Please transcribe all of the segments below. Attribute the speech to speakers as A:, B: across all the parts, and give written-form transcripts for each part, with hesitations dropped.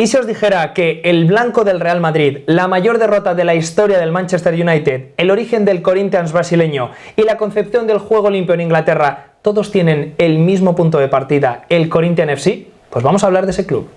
A: ¿Y si os dijera que el blanco del Real Madrid, la mayor derrota de la historia del Manchester United, el origen del Corinthians brasileño y la concepción del juego limpio en Inglaterra, todos tienen el mismo punto de partida, el Corinthians FC? Pues vamos a hablar de ese club.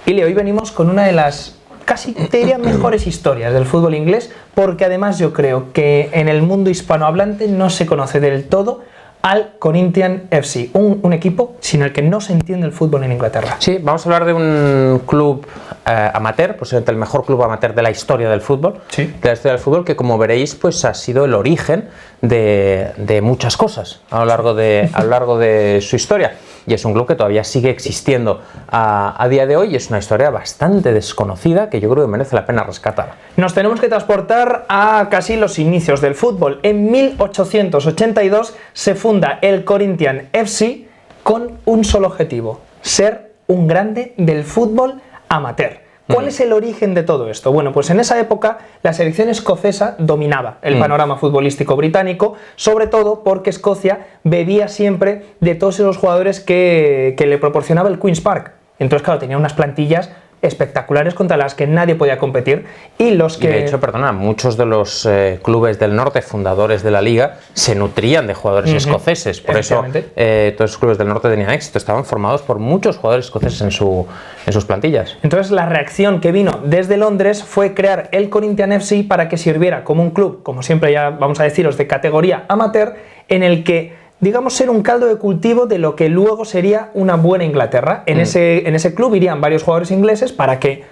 A: Y hoy venimos con una de las casi te diría mejores historias del fútbol inglés, porque además yo creo que en el mundo hispanohablante no se conoce del todo al Corinthians FC, un equipo sin el que no se entiende el fútbol en Inglaterra.
B: Sí, vamos a hablar de un club amateur, posiblemente el mejor club amateur de la historia del fútbol,
A: sí,
B: de la historia del fútbol, que como veréis pues ha sido el origen de muchas cosas a lo largo de su historia. Y es un club que todavía sigue existiendo a día de hoy y es una historia bastante desconocida que yo creo que merece la pena rescatar.
A: Nos tenemos que transportar a casi los inicios del fútbol. En 1882 se funda el Corinthians FC con un solo objetivo: ser un grande del fútbol amateur. ¿Cuál es el origen de todo esto? Bueno, pues en esa época la selección escocesa dominaba el panorama futbolístico británico, sobre todo porque Escocia bebía siempre de todos esos jugadores que le proporcionaba el Queen's Park. Entonces, claro, tenía unas plantillas espectaculares contra las que nadie podía competir y
B: de hecho, perdona, muchos de los clubes del norte fundadores de la liga se nutrían de jugadores escoceses, por eso todos los clubes del norte tenían éxito, estaban formados por muchos jugadores escoceses en sus plantillas.
A: Entonces la reacción que vino desde Londres fue crear el Corinthians FC para que sirviera como un club, como siempre ya vamos a deciros, de categoría amateur, en el que digamos ser un caldo de cultivo de lo que luego sería una buena Inglaterra. En ese club irían varios jugadores ingleses para que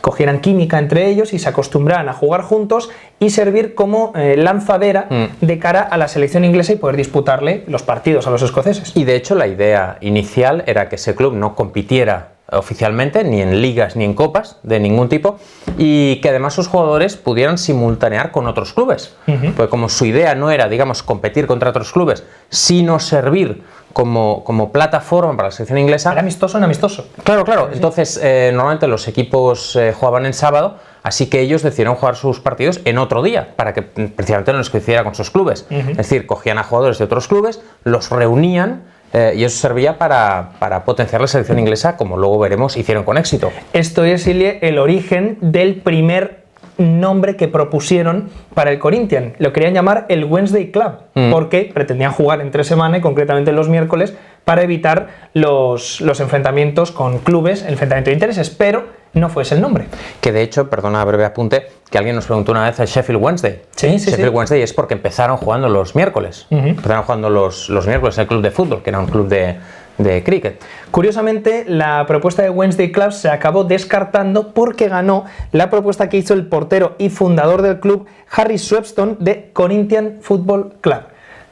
A: cogieran química entre ellos y se acostumbraran a jugar juntos y servir como lanzadera de cara a la selección inglesa y poder disputarle los partidos a los escoceses.
B: Y de hecho la idea inicial era que ese club no compitiera oficialmente, ni en ligas ni en copas de ningún tipo, y que además sus jugadores pudieran simultanear con otros clubes, porque como su idea no era, digamos, competir contra otros clubes, sino servir como plataforma para la selección inglesa.
A: Era amistoso en amistoso.
B: Claro. Sí. Entonces normalmente los equipos jugaban en sábado, así que ellos decidieron jugar sus partidos en otro día, para que precisamente no les coincidiera con sus clubes. Es decir, cogían a jugadores de otros clubes, los reunían, y eso servía para potenciar la selección inglesa, como luego veremos, hicieron con éxito.
A: Esto es, Ilie, el origen del primer nombre que propusieron para el Corinthians. Lo querían llamar el Wednesday Club, porque pretendían jugar entre semana y concretamente los miércoles para evitar los enfrentamientos con clubes, el enfrentamiento de intereses, pero no fue ese el nombre.
B: Que de hecho, perdona, breve apunte, que alguien nos preguntó una vez el Sheffield Wednesday. Sheffield Wednesday es porque empezaron jugando los miércoles. Empezaron jugando los miércoles en el club de fútbol, que era un club de cricket.
A: Curiosamente, la propuesta de Wednesday Club se acabó descartando porque ganó la propuesta que hizo el portero y fundador del club, Harry Swepstone, de Corinthians Football Club.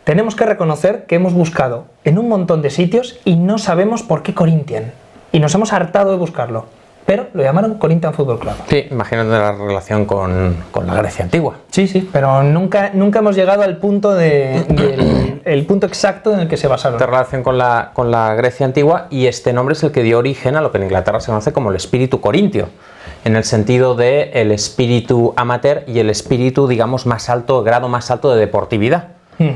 A: Tenemos que reconocer que hemos buscado en un montón de sitios y no sabemos por qué Corinthians. Y nos hemos hartado de buscarlo. Pero lo llamaron Corinthians Football Club.
B: Sí, imagínate la relación con la Grecia antigua.
A: Sí, pero nunca hemos llegado al punto el punto exacto en el que se basaron.
B: Esta relación con la Grecia antigua, y este nombre es el que dio origen a lo que en Inglaterra se conoce como el espíritu corintio, en el sentido de el espíritu amateur y el espíritu, digamos, más alto, grado más alto de deportividad.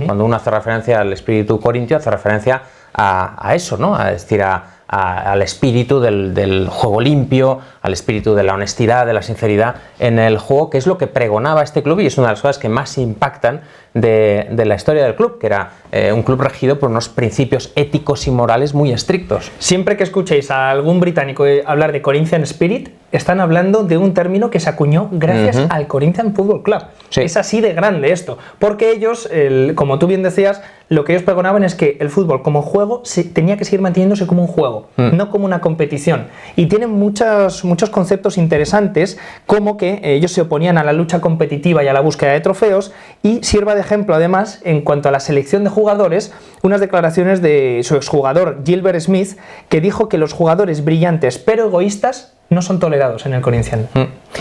B: Cuando uno hace referencia al espíritu corintio, hace referencia a eso, ¿no? Es decir, al espíritu del juego limpio, al espíritu de la honestidad, de la sinceridad en el juego, que es lo que pregonaba este club y es una de las cosas que más impactan de la historia del club, que era un club regido por unos principios éticos y morales muy estrictos.
A: Siempre que escuchéis a algún británico hablar de Corinthian Spirit, están hablando de un término que se acuñó gracias al Corinthians Football Club. Sí. Es así de grande esto, porque ellos, como tú bien decías, lo que ellos pregonaban es que el fútbol como juego tenía que seguir manteniéndose como un juego, no como una competición. Y tienen muchos conceptos interesantes, como que ellos se oponían a la lucha competitiva y a la búsqueda de trofeos, y sirva de ejemplo además en cuanto a la selección de jugadores, unas declaraciones de su exjugador Gilbert Smith, que dijo que los jugadores brillantes pero egoístas no son tolerados en el Corinthians.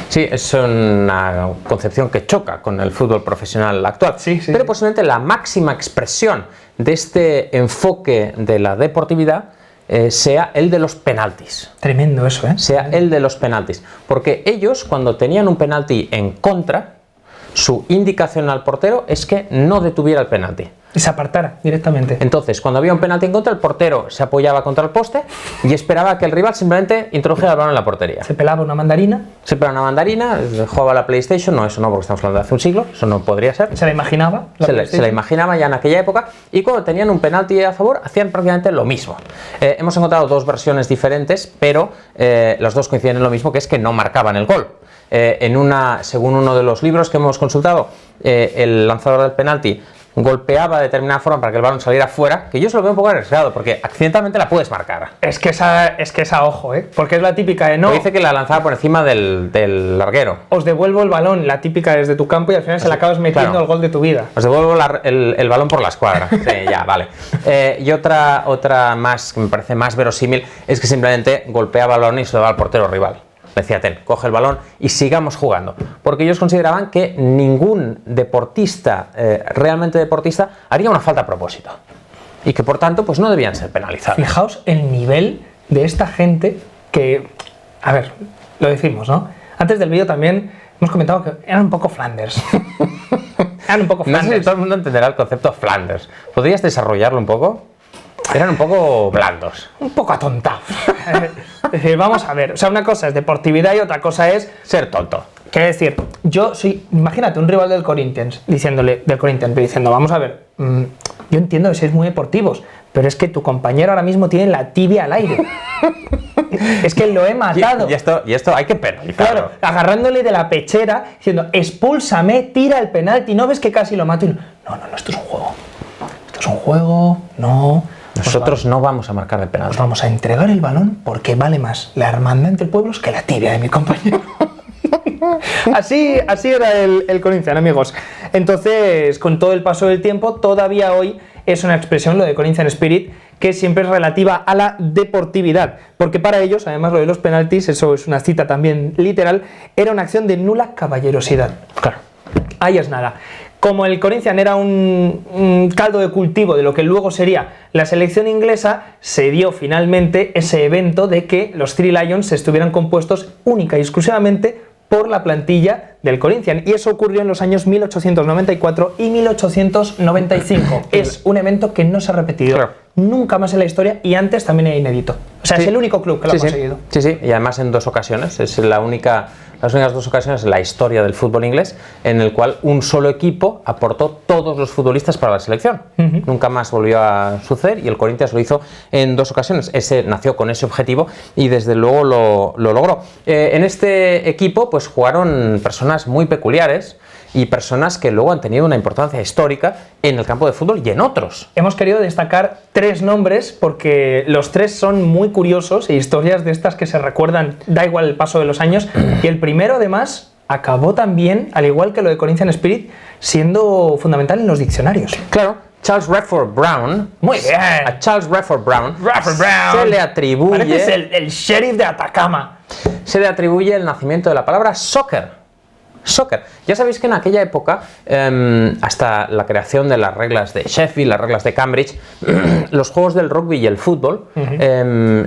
B: Sí, es una concepción que choca con el fútbol profesional actual. Sí, pero posiblemente la máxima expresión de este enfoque de la deportividad sea el de los penaltis.
A: Tremendo eso, ¿eh?
B: Sea el de los penaltis. Porque ellos, cuando tenían un penalti en contra, Su indicación al portero es que no detuviera el penalti.
A: Y se apartara directamente.
B: Entonces, cuando había un penalti en contra, el portero se apoyaba contra el poste y esperaba que el rival simplemente introdujera el balón en la portería.
A: Se pelaba una mandarina.
B: Se pelaba una mandarina, jugaba a la PlayStation, no, eso no, porque estamos hablando de hace un siglo, eso no podría ser.
A: Se la imaginaba.
B: Se la imaginaba ya en aquella época, y cuando tenían un penalti a favor, hacían prácticamente lo mismo. Hemos encontrado dos versiones diferentes, pero las dos coinciden en lo mismo, que es que no marcaban el gol. Según uno de los libros que hemos consultado, el lanzador del penalti golpeaba de determinada forma para que el balón saliera fuera, que yo se lo veo un poco arriesgado, porque accidentalmente la puedes marcar.
A: Es que esa ojo, porque es la típica de no.
B: Porque dice que la lanzaba por encima del larguero.
A: Os devuelvo el balón, la típica desde tu campo, y al final se la acabas metiendo el gol de tu vida.
B: Os devuelvo el balón por la escuadra. Sí, ya, vale. Y otra más, que me parece más verosímil, es que simplemente golpeaba el balón y se lo daba al portero rival. Decía, coge el balón y sigamos jugando. Porque ellos consideraban que ningún deportista, realmente deportista, haría una falta a propósito. Y que por tanto, pues no debían ser penalizados.
A: Fijaos el nivel de esta gente que, a ver, lo decimos, ¿no? Antes del vídeo también hemos comentado que eran un poco Flanders. Eran un poco Flanders.
B: No sé si todo el mundo entenderá el concepto Flanders. ¿Podrías desarrollarlo un poco? Eran un poco blandos.
A: Un poco atontados. Es decir, vamos a ver. O sea, una cosa es deportividad y otra cosa es
B: ser tonto.
A: Quiero decir, yo soy. Imagínate un rival del Corinthians diciendo, vamos a ver, yo entiendo que sois muy deportivos, pero es que tu compañero ahora mismo tiene la tibia al aire. Es que lo he matado.
B: Y esto hay que penalizarlo.
A: Claro, agarrándole de la pechera, diciendo, expúlsame, tira el penalti, ¿no ves que casi lo mato? Y no, esto es un juego. Esto es un juego, no.
B: Nosotros no vamos a marcar de penalti.
A: Os vamos a entregar el balón porque vale más la hermandad entre pueblos que la tibia de mi compañero. Así era el Corinthians, amigos. Entonces, con todo el paso del tiempo, todavía hoy es una expresión, lo de Corinthian Spirit, que siempre es relativa a la deportividad, porque para ellos, además lo de los penaltis, eso es una cita también literal, era una acción de nula caballerosidad.
B: Claro.
A: Ahí es nada. Como el Corinthians era un caldo de cultivo de lo que luego sería la selección inglesa, se dio finalmente ese evento de que los Three Lions estuvieran compuestos única y exclusivamente por la plantilla del Corinthians, y eso ocurrió en los años 1894 y 1895. Es un evento que no se ha repetido nunca más en la historia, y antes también era inédito. O sea, es el único club que lo ha conseguido.
B: Sí, y además en dos ocasiones. Es las únicas dos ocasiones en la historia del fútbol inglés en el cual un solo equipo aportó todos los futbolistas para la selección. Nunca más volvió a suceder, y el Corinthians lo hizo en dos ocasiones. Nació con ese objetivo y desde luego lo logró. En este equipo pues jugaron personas muy peculiares y personas que luego han tenido una importancia histórica en el campo de fútbol y en otros.
A: Hemos querido destacar tres nombres porque los tres son muy curiosos e historias de estas que se recuerdan, da igual el paso de los años, y el primero además acabó también, al igual que lo de Corinthian Spirit, siendo fundamental en los diccionarios.
B: Claro, Charles Redford Brown.
A: Muy bien.
B: A Charles Redford Brown se le atribuye...
A: Parece que es el sheriff de Atacama.
B: Se le atribuye el nacimiento de la palabra soccer. Ya sabéis que en aquella época, hasta la creación de las reglas de Sheffield, las reglas de Cambridge, los juegos del rugby y el fútbol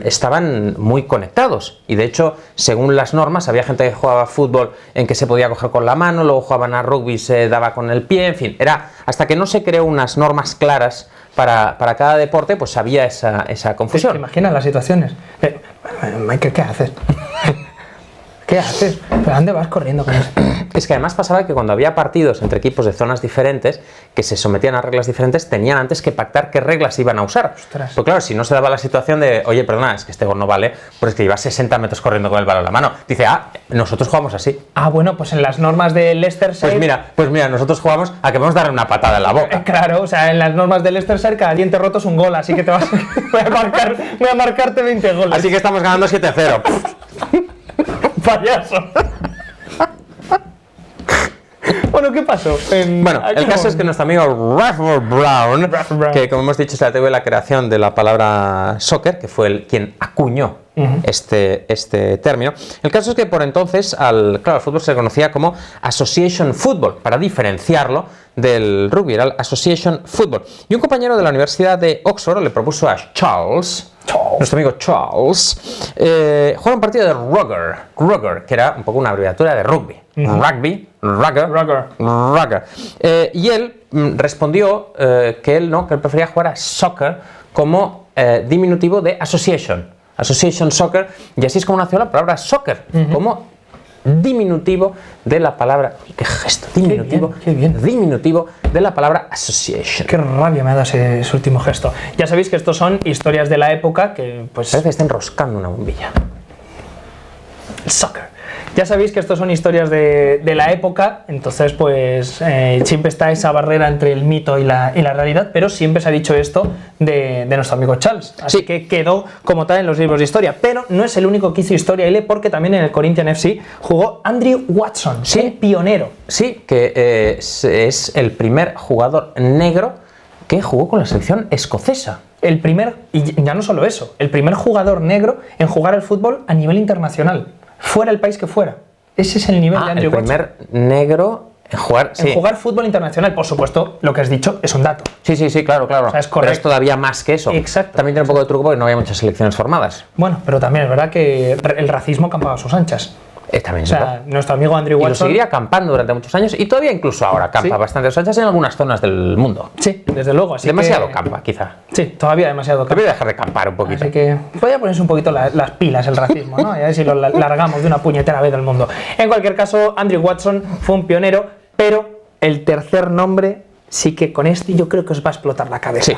B: estaban muy conectados. Y de hecho, según las normas, había gente que jugaba fútbol en que se podía coger con la mano, luego jugaban a rugby y se daba con el pie, en fin. Era hasta que no se creó unas normas claras para cada deporte, pues había esa confusión.
A: ¿Te imaginas las situaciones? Michael, ¿qué haces? ¿Qué haces? ¿Pero dónde vas corriendo con eso?
B: Es que además pasaba que cuando había partidos entre equipos de zonas diferentes que se sometían a reglas diferentes, tenían antes que pactar qué reglas iban a usar.
A: Ostras.
B: Pues claro, si no se daba la situación de, oye, perdona, es que este gol no vale, pues es que llevas 60 metros corriendo con el balón en la mano. Dice, nosotros jugamos así.
A: Bueno, pues en las normas del Leicestershire...
B: Pues mira, nosotros jugamos a que vamos a darle una patada en la boca.
A: Claro, o sea, en las normas del Leicestershire cada diente roto es un gol, así que voy a marcarte 20 goles.
B: Así que estamos ganando 7-0.
A: Payaso. Bueno, ¿qué pasó?
B: El caso es que nuestro amigo Redford Brown, que como hemos dicho se le atribuye la creación de la palabra soccer, que fue quien acuñó este término. El caso es que por entonces al fútbol se le conocía como Association Football, para diferenciarlo del rugby, era el Association Football. Y un compañero de la Universidad de Oxford le propuso a nuestro amigo Charles, jugar un partido de Rugger, que era un poco una abreviatura de rugby. Rugby, Rugger. Y él respondió que él prefería jugar a soccer como diminutivo de association soccer, y así es como nació la palabra soccer, como diminutivo de la palabra, qué gesto, diminutivo,
A: qué bien.
B: Diminutivo de la palabra association.
A: Qué rabia me ha dado ese último gesto. Ya sabéis que estos son historias de la época que pues...
B: Parece que está enroscando una bombilla.
A: El soccer. Ya sabéis que estos son historias de la época, entonces pues siempre está esa barrera entre el mito y la realidad, pero siempre se ha dicho esto de nuestro amigo Charles, así que quedó como tal en los libros de historia, pero no es el único que hizo historia, porque también en el Corinthians FC jugó Andrew Watson, el pionero.
B: Sí, que es el primer jugador negro que jugó con la selección escocesa.
A: El primer, y ya no solo eso, el primer jugador negro en jugar al fútbol a nivel internacional. Fuera el país que fuera. Ese es el nivel de Andrew Watson.
B: El primer negro en jugar...
A: En jugar fútbol internacional, por supuesto, lo que has dicho es un dato.
B: Sí, claro.
A: O sea, es correcto.
B: Pero es todavía más que eso.
A: Exacto.
B: También tiene un poco de truco porque no había muchas selecciones formadas.
A: Bueno, pero también es verdad que el racismo campaba a sus anchas.
B: También
A: o sea, nuestro amigo Andrew Watson...
B: Y lo seguiría acampando durante muchos años y todavía incluso ahora campa bastante a sus anchas en algunas zonas del mundo.
A: Sí, desde luego. Así
B: demasiado campa, quizá.
A: Sí, todavía demasiado campa.
B: Debería dejar de campar un poquito.
A: Así que voy a ponerse un poquito las pilas el racismo, ¿no? Y a ver si lo largamos de una puñetera vez del mundo. En cualquier caso, Andrew Watson fue un pionero, pero el tercer nombre sí que con este yo creo que os va a explotar la cabeza. Sí.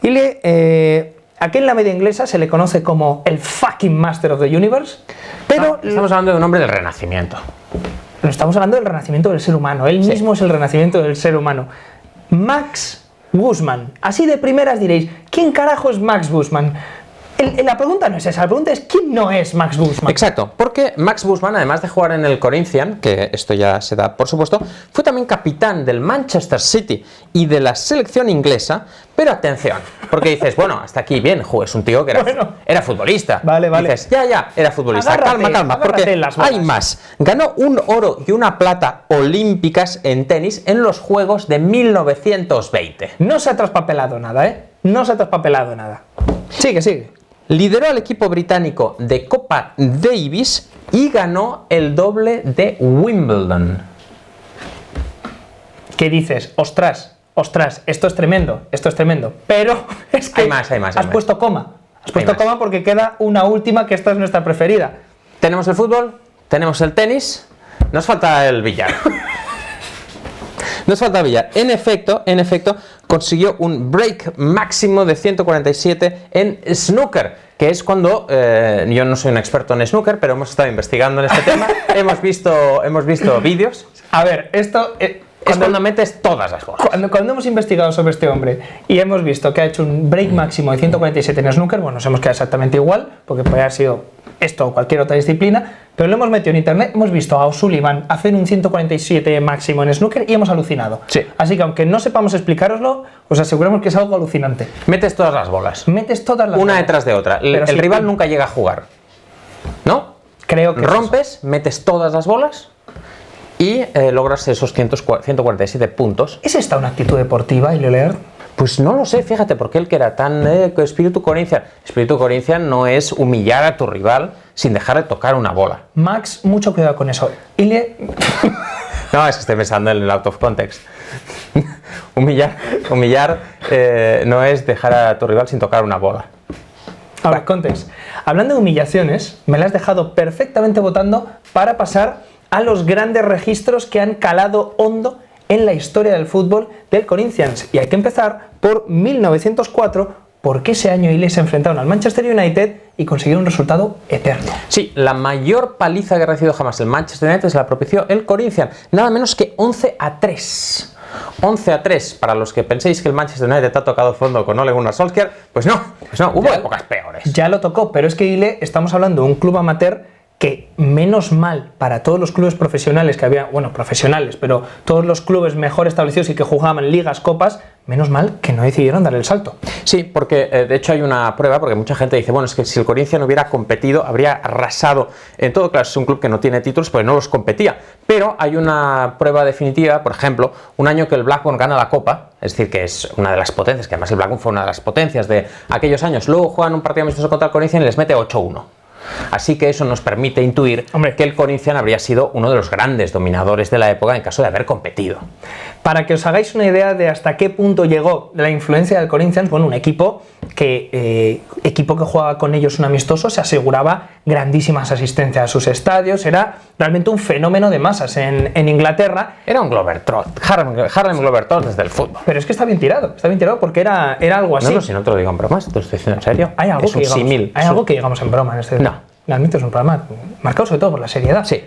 A: Y aquí en la media inglesa se le conoce como el fucking Master of the Universe, pero...
B: estamos hablando de un hombre del Renacimiento.
A: Pero estamos hablando del renacimiento del ser humano. Él mismo es el renacimiento del ser humano. Max Bushman. Así de primeras diréis, ¿quién carajo es Max Bushman? La pregunta no es esa, la pregunta es ¿quién no es Max Bushman?
B: Exacto, porque Max Bushman, además de jugar en el Corinthians, que esto ya se da por supuesto, fue también capitán del Manchester City y de la selección inglesa, pero atención, porque dices, bueno, hasta aquí bien, es un tío que era futbolista.
A: Vale.
B: Dices, ya, era futbolista. Calma, porque hay más. Ganó un oro y una plata olímpicas en tenis en los Juegos de 1920.
A: No se ha traspapelado nada, ¿eh? No se ha traspapelado nada. Sigue.
B: Lideró al equipo británico de Copa Davis y ganó el doble de Wimbledon.
A: ¿Qué dices? Ostras, esto es tremendo, pero es que
B: hay más.
A: Has puesto coma porque queda una última, que esta es nuestra preferida.
B: Tenemos el fútbol, tenemos el tenis, nos falta el billar. En efecto, consiguió un break máximo de 147 en snooker, que es cuando, yo no soy un experto en snooker, pero hemos estado investigando en este tema, hemos visto vídeos.
A: A ver, esto...
B: cuando metes todas las bolas.
A: Cuando hemos investigado sobre este hombre y hemos visto que ha hecho un break máximo de 147 en snooker, bueno, nos hemos quedado exactamente igual, porque podría haber sido esto o cualquier otra disciplina, pero lo hemos metido en internet, hemos visto a O'Sullivan hacer un 147 máximo en snooker y hemos alucinado.
B: Sí.
A: Así que aunque no sepamos explicaroslo, os aseguramos que es algo alucinante.
B: Metes todas las bolas.
A: Una
B: detrás de otra. El rival nunca llega a jugar, ¿no?
A: Creo que
B: rompes, metes todas las bolas y logras esos 147 puntos.
A: ¿Es esta una actitud deportiva, Ilio Leard?
B: Pues no lo sé, fíjate, porque él que era tan espíritu Corinthians. Espíritu Corinthians no es humillar a tu rival sin dejar de tocar una bola.
A: Max, mucho cuidado con eso.
B: No, es que estoy pensando en el out of context. humillar no es dejar a tu rival sin tocar una bola.
A: Ahora, context. Hablando de humillaciones, me la has dejado perfectamente votando para pasar a los grandes registros que han calado hondo en la historia del fútbol del Corinthians. Y hay que empezar por 1904, porque ese año Ile se enfrentaron al Manchester United y consiguieron un resultado eterno.
B: Sí, la mayor paliza que ha recibido jamás el Manchester United se la propició el Corinthians, nada menos que 11-3. 11-3, para los que penséis que el Manchester United ha tocado fondo con Ole Gunnar Solskjaer, pues no, hubo épocas peores.
A: Ya lo tocó, pero es que Ile, estamos hablando de un club amateur que menos mal para todos los clubes profesionales que había, bueno, profesionales, pero todos los clubes mejor establecidos y que jugaban ligas, copas, menos mal que no decidieron dar el salto.
B: Sí, porque de hecho hay una prueba, porque mucha gente dice, bueno, es que si el Corinthians no hubiera competido, habría arrasado en todo. Claro, es un club que no tiene títulos, pues no los competía, pero hay una prueba definitiva, por ejemplo, un año que el Blackburn gana la Copa, es decir, que es una de las potencias, que además el Blackburn fue una de las potencias de aquellos años, luego juegan un partido amistoso contra el Corinthians y les mete 8-1. Así que eso nos permite intuir que el Corinthians habría sido uno de los grandes dominadores de la época en caso de haber competido.
A: Para que os hagáis una idea de hasta qué punto llegó la influencia del Corinthians, bueno, un equipo que jugaba con ellos un amistoso se aseguraba grandísimas asistencias a sus estadios, era realmente un fenómeno de masas en Inglaterra.
B: Era un Globetrot, Harlem Globetrot desde el fútbol.
A: Pero es que está bien tirado porque era algo así.
B: No, si no te lo digo en bromas, te lo estoy diciendo en serio.
A: Hay algo que digamos en broma en este.
B: No.
A: Realmente es un programa marcado sobre todo por la seriedad.
B: Sí.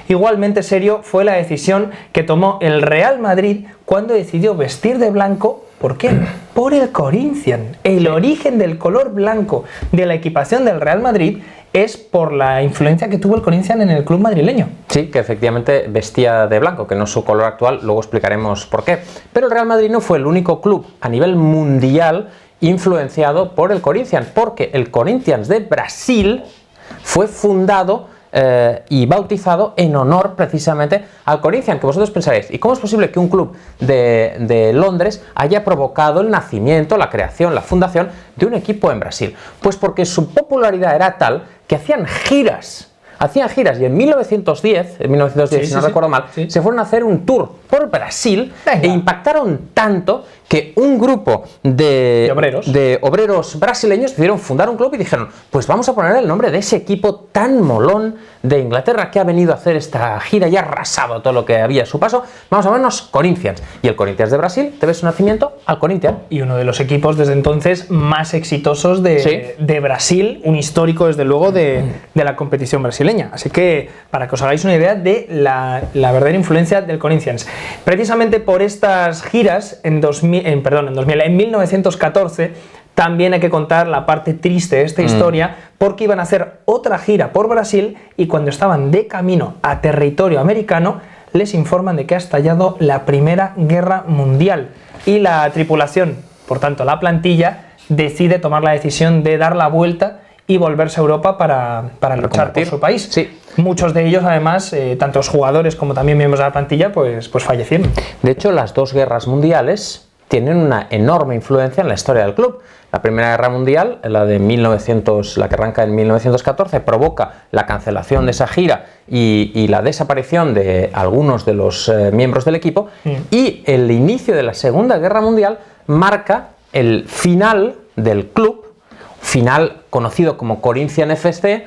A: Igualmente serio fue la decisión que tomó el Real Madrid cuando decidió vestir de blanco. ¿Por qué? Por el Corinthians. El origen del color blanco de la equipación del Real Madrid es por la influencia que tuvo el Corinthians en el club madrileño.
B: Sí, que efectivamente vestía de blanco, que no es su color actual, luego explicaremos por qué. Pero el Real Madrid no fue el único club a nivel mundial influenciado por el Corinthians, porque el Corinthians de Brasil fue fundado y bautizado en honor precisamente al Corinthians, que vosotros pensaréis, ¿y cómo es posible que un club de Londres haya provocado el nacimiento, la creación, la fundación de un equipo en Brasil? Pues porque su popularidad era tal que hacían giras y en 1910 si no recuerdo mal, se fueron a hacer un tour por Brasil e impactaron tanto que un grupo de obreros brasileños decidieron fundar un club y dijeron, pues vamos a poner el nombre de ese equipo tan molón de Inglaterra que ha venido a hacer esta gira y ha arrasado todo lo que había a su paso, vamos a llamarnos Corinthians. Y el Corinthians de Brasil debe su nacimiento al Corinthians.
A: Y uno de los equipos desde entonces más exitosos de Brasil, un histórico desde luego de la competición brasileña. Así que para que os hagáis una idea de la verdadera influencia del Corinthians. Precisamente por estas giras en 1914 también hay que contar la parte triste de esta historia, porque iban a hacer otra gira por Brasil y cuando estaban de camino a territorio americano les informan de que ha estallado la Primera Guerra Mundial y la tripulación, por tanto la plantilla, decide tomar la decisión de dar la vuelta y volverse a Europa para luchar por su país.
B: Sí.
A: Muchos de ellos, además, tanto los jugadores como también miembros de la plantilla, pues fallecieron.
B: De hecho, las dos guerras mundiales tienen una enorme influencia en la historia del club. La Primera Guerra Mundial, la que arranca en 1914, provoca la cancelación de esa gira y la desaparición de algunos de los miembros del equipo, y el inicio de la Segunda Guerra Mundial marca el final del club, final conocido como Corinthians FC.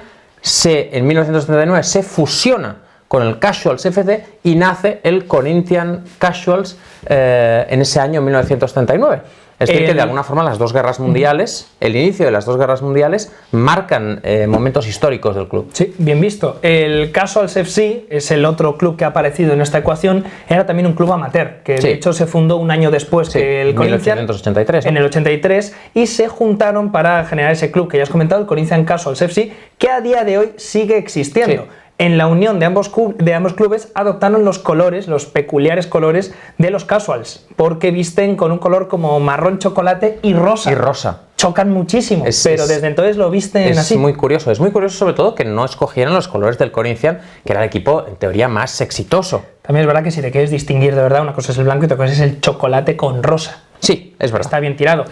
B: En 1939 se fusiona con el Casuals FC y nace el Corinthians Casuals en ese año 1939. Es decir, que de alguna forma las dos guerras mundiales, el inicio de las dos guerras mundiales, marcan momentos históricos del club.
A: Sí, bien visto. El Casuals FC es el otro club que ha aparecido en esta ecuación. Era también un club amateur, que de hecho se fundó un año después que el Corinthians,
B: 1983, ¿no?
A: En el 83, y se juntaron para generar ese club que ya has comentado, el Corinthians Casuals FC, que a día de hoy sigue existiendo. Sí. En la unión de ambos clubes adoptaron los peculiares colores de los Casuals, porque visten con un color como marrón chocolate y rosa. Chocan muchísimo, pero desde entonces lo visten así.
B: Es muy curioso sobre todo que no escogieran los colores del Corinthians, que era el equipo en teoría más exitoso.
A: También es verdad que si te quieres distinguir de verdad, una cosa es el blanco y otra cosa es el chocolate con rosa.
B: Sí, es verdad.
A: Está bien tirado.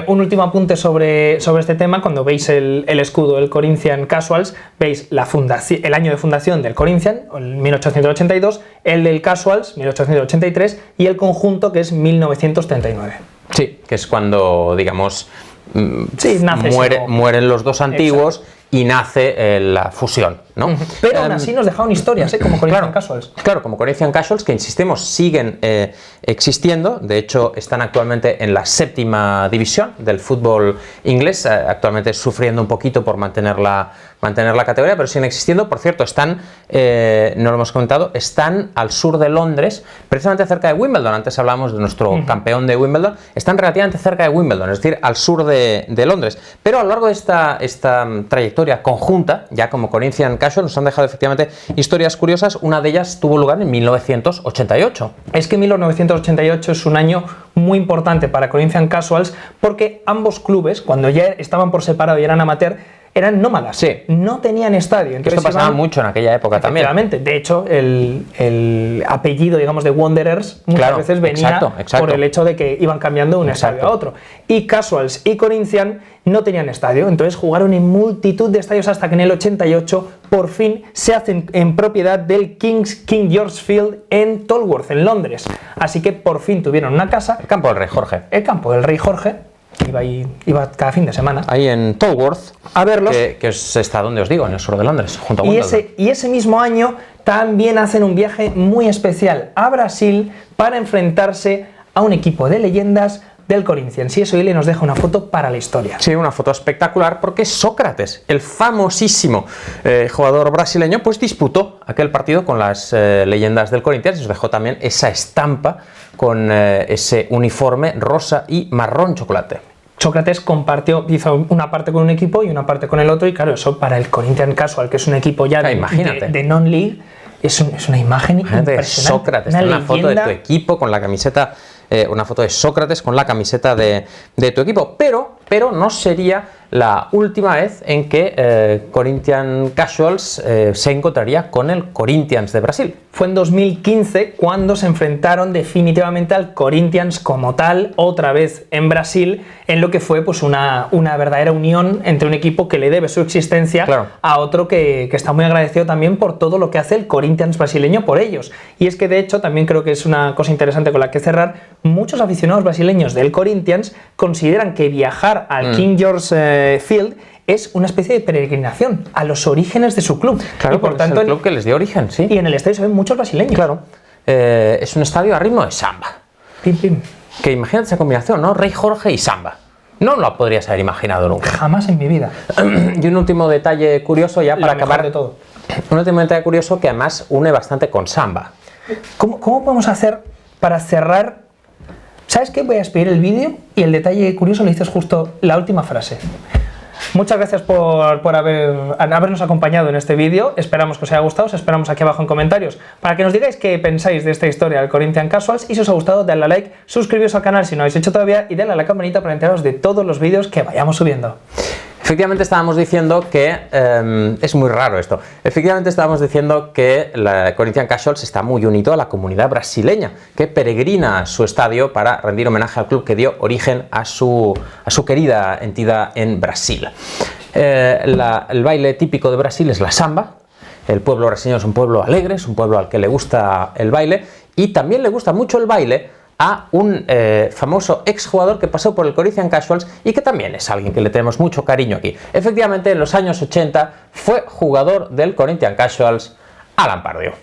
A: Un último apunte sobre este tema. Cuando veis el escudo del Corinthians Casuals, veis el año de fundación del Corinthians, el 1882, el del Casuals, 1883, y el conjunto, que es 1939.
B: Sí, que es cuando, digamos, mueren los dos antiguos. Exacto. Y nace la fusión, ¿no?
A: Pero aún así nos dejaron historias, como Corinthians Casuals.
B: Claro, como Corinthians Casuals, que insistimos, siguen existiendo. De hecho, están actualmente en la 7ª división del fútbol inglés, actualmente sufriendo un poquito por mantener la categoría, pero siguen existiendo. Por cierto, no lo hemos comentado, están al sur de Londres, precisamente cerca de Wimbledon. Antes hablábamos de nuestro campeón de Wimbledon. Están relativamente cerca de Wimbledon, es decir, al sur de Londres. Pero a lo largo de esta trayectoria conjunta, ya como Corinthians Casuals, nos han dejado efectivamente historias curiosas. Una de ellas tuvo lugar en 1988.
A: Es que 1988 es un año muy importante para Corinthians Casuals, porque ambos clubes, cuando ya estaban por separado y eran amateur, eran nómadas,
B: Sí.
A: no tenían estadio. Entonces
B: Esto pasaba mucho en aquella época también.
A: Efectivamente. De hecho, el apellido, digamos, de Wanderers muchas veces venía
B: exacto.
A: por el hecho de que iban cambiando de un estadio a otro. Y Casuals y Corinthians no tenían estadio, entonces jugaron en multitud de estadios hasta que en el 88 por fin se hacen en propiedad del King George Field en Tolworth, en Londres. Así que por fin tuvieron una casa.
B: El campo del Rey Jorge.
A: El campo del Rey Jorge. Iba cada fin de semana.
B: Ahí en Tolworth.
A: A verlos.
B: Que está donde os digo, en el sur de Londres, junto a Wimbledon.
A: Y ese mismo año también hacen un viaje muy especial a Brasil para enfrentarse a un equipo de leyendas del Corinthians. Y eso Ile nos deja una foto para la historia.
B: Sí, una foto espectacular porque Sócrates, el famosísimo jugador brasileño, pues disputó aquel partido con las leyendas del Corinthians y os dejó también esa estampa con ese uniforme rosa y marrón chocolate.
A: Sócrates hizo una parte con un equipo y una parte con el otro, y claro, eso para el Corinthians Casual, que es un equipo ya de non-league, es una imagen impresionante.
B: Sócrates, una foto de tu equipo con la camiseta, una foto de Sócrates con la camiseta de tu equipo, pero no sería la última vez en que Corinthians Casuals se encontraría con el Corinthians de Brasil.
A: Fue en 2015 cuando se enfrentaron definitivamente al Corinthians como tal, otra vez en Brasil, en lo que fue pues una verdadera unión entre un equipo que le debe su existencia a otro que está muy agradecido también por todo lo que hace el Corinthians brasileño por ellos. Y es que de hecho también creo que es una cosa interesante con la que cerrar, muchos aficionados brasileños del Corinthians consideran que viajar al King George Field es una especie de peregrinación a los orígenes de su club.
B: Claro,
A: y por tanto,
B: es el club que les dio origen, sí.
A: Y en el estadio se ven muchos brasileños.
B: Claro. Es un estadio a ritmo de samba.
A: Pim, pim.
B: Que imagínate esa combinación, ¿no? Rey Jorge y samba. No lo podrías haber imaginado nunca.
A: Jamás en mi vida.
B: Y un último detalle curioso ya para acabar.
A: De todo.
B: Un último detalle curioso que además une bastante con samba.
A: ¿Cómo podemos hacer para cerrar? ¿Sabes qué? Voy a expedir el vídeo y el detalle curioso le dices justo la última frase. Muchas gracias por habernos acompañado en este vídeo. Esperamos que os haya gustado. Os esperamos aquí abajo en comentarios para que nos digáis qué pensáis de esta historia del Corinthians Casuals. Y si os ha gustado, dadle a like, suscribiros al canal si no lo habéis hecho todavía y dadle a la campanita para enteraros de todos los vídeos que vayamos subiendo.
B: Efectivamente estábamos diciendo que, es muy raro esto, efectivamente estábamos diciendo que la Corinthians Casuals está muy unido a la comunidad brasileña, que peregrina a su estadio para rendir homenaje al club que dio origen a su querida entidad en Brasil. El baile típico de Brasil es la samba. El pueblo brasileño es un pueblo alegre, es un pueblo al que le gusta el baile y también le gusta mucho el baile a un famoso exjugador que pasó por el Corinthians Casuals y que también es alguien que le tenemos mucho cariño aquí. Efectivamente, en los años 80 fue jugador del Corinthians Casuals, Alan Pardew.